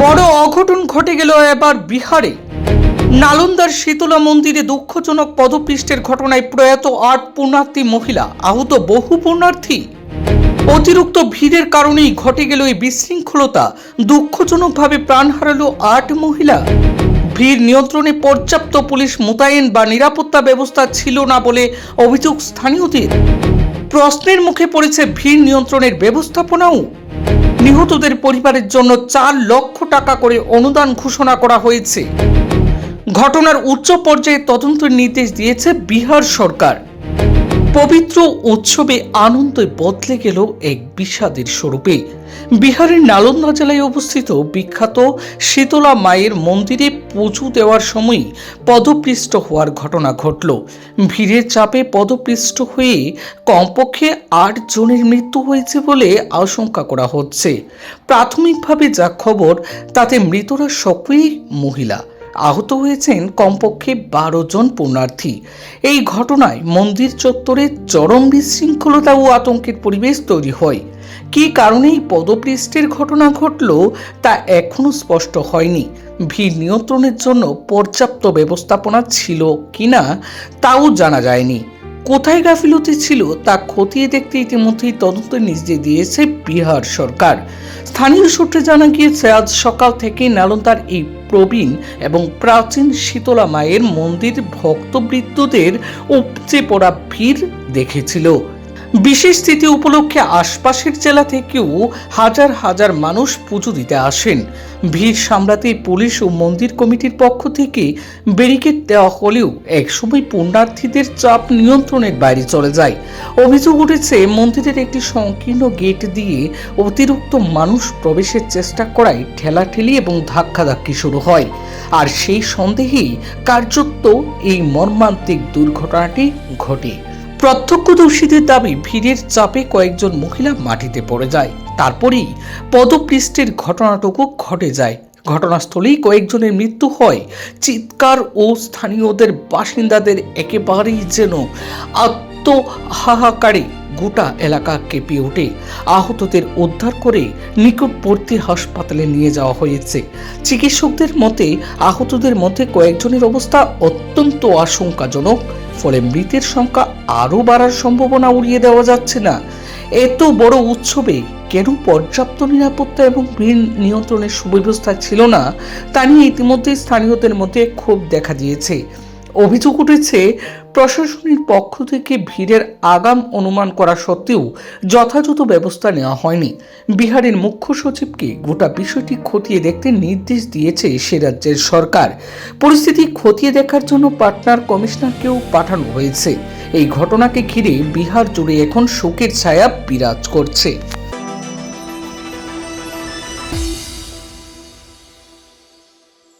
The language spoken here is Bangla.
বড় অঘটন ঘটে গেল এবার বিহারে। নালন্দার শীতলা মন্দিরে দুঃখজনক পদপৃষ্ঠের ঘটনায় প্রয়াত ৮ পুণ্যার্থী মহিলা, আহত বহু পুণ্যার্থী। অতিরিক্ত ভিড়ের কারণেই ঘটে গেল এই বিশৃঙ্খলতা। দুঃখজনকভাবে প্রাণ হারালো ৮ মহিলা। ভিড় নিয়ন্ত্রণে পর্যাপ্ত পুলিশ মোতায়েন বা নিরাপত্তা ব্যবস্থা ছিল না বলে অভিযোগ স্থানীয়দের। প্রশ্নের মুখে পড়েছে ভিড় নিয়ন্ত্রণের ব্যবস্থাপনাও। নিহতদের পরিবারের জন্য ৪ লক্ষ টাকা করে অনুদান ঘোষণা করা হয়েছে। ঘটনার উচ্চ পর্যায়ে তদন্তের নির্দেশ দিয়েছে বিহার সরকার। পবিত্র উৎসবে আনন্দে বদলে গেল এক বিষাদের স্বরূপে। বিহারের নালন্দা জেলায় অবস্থিত বিখ্যাত শীতলা মায়ের মন্দিরে পুজো দেওয়ার সময় পদপৃষ্ট হওয়ার ঘটনা ঘটল। ভিড়ের চাপে পদপৃষ্ট হয়ে কমপক্ষে ৮ জনের মৃত্যু হয়েছে বলে আশঙ্কা করা হচ্ছে। প্রাথমিকভাবে যা খবর তাতে মৃতরা সকলেই মহিলা। আহত হয়েছেন কমপক্ষে ১২ জন পুণ্যার্থী। এই ঘটনায় মন্দির চত্বরে চরম বিশৃঙ্খলতা ও আতঙ্কের পরিবেশ তৈরি হয়। কী কারণে এই পদপৃষ্ঠের ঘটনা ঘটল তা এখনো স্পষ্ট হয়নি। ভিড় নিয়ন্ত্রণের জন্য পর্যাপ্ত ব্যবস্থাপনা ছিল কিনা তাও জানা যায়নি। কোথায় গাফিলতি ছিল তা খতিয়ে দেখতে ইতিমধ্যেই তদন্তের নির্দেশ দিয়েছে বিহার সরকার। স্থানীয় সূত্রে জানা গিয়েছে, আজ সকাল থেকে নালন্দার এই প্রবীণ এবং প্রাচীন শীতলা মায়ের মন্দির ভক্তবৃন্দদের উপচে পড়া ভিড় দেখেছিল। বিশেষ তিথি উপলক্ষে আশপাশের জেলা থেকেও হাজার হাজার মানুষ পুজো দিতে আসেন। ভিড় সামলাতে পুলিশ ও মন্দির কমিটির পক্ষ থেকে ব্যারিকেড দেওয়া হলেও একসময় পুণ্যার্থীদের চাপ নিয়ন্ত্রণের বাইরে চলে যায়। অভিযোগ উঠেছে, মন্দিরের একটি সংকীর্ণ গেট দিয়ে অতিরিক্ত মানুষ প্রবেশের চেষ্টা করায় ঠেলাঠেলি এবং ধাক্কাধাক্কি শুরু হয়। আর সেই সন্দেহেই কার্যত এই মর্মান্তিক দুর্ঘটনাটি ঘটে। প্রত্যক্ষদর্শীদের দাবি, ভিড়ের চাপে কয়েকজন মহিলা মাটিতে পড়ে যায়। তারপরেই পদপৃষ্ঠের ঘটনাটুকু ঘটে যায়। ঘটনাস্থলেই কয়েকজনের মৃত্যু হয়। চিৎকার ও স্থানীয়দের বাসিন্দাদের একেবারেই যেন আত্মহাহাকারে গোটা এলাকা কেঁপে ওঠে। আহতদের উদ্ধার করে নিকটবর্তী হাসপাতালে নিয়ে যাওয়া হয়েছে। চিকিৎসকদের মতে আহতদের মধ্যে কয়েকজনের অবস্থা অত্যন্ত আশঙ্কাজনক। ফলে মৃতের সংখ্যা আরও বাড়ার সম্ভাবনা উড়িয়ে দেওয়া যাচ্ছে না। এত বড় উৎসবে কেন পর্যাপ্ত নিরাপত্তা এবং ভিড় নিয়ন্ত্রণের সুব্যবস্থা ছিল না তা নিয়ে ইতিমধ্যে স্থানীয়দের মধ্যে ক্ষোভ দেখা দিয়েছে। অভিযোগ উঠেছে, প্রশাসনের পক্ষ থেকে ভিড়ের আগাম অনুমান করা সত্ত্বেও যথাযথ ব্যবস্থা নেওয়া হয়নি। বিহারের মুখ্য সচিবকে গোটা বিষয়টি খতিয়ে দেখতে নির্দেশ দিয়েছে সে রাজ্যের সরকার। পরিস্থিতি খতিয়ে দেখার জন্য পাটনার কমিশনারকেও পাঠানো হয়েছে। এই ঘটনাকে ঘিরে বিহার জুড়ে এখন শোকের ছায়া বিরাজ করছে।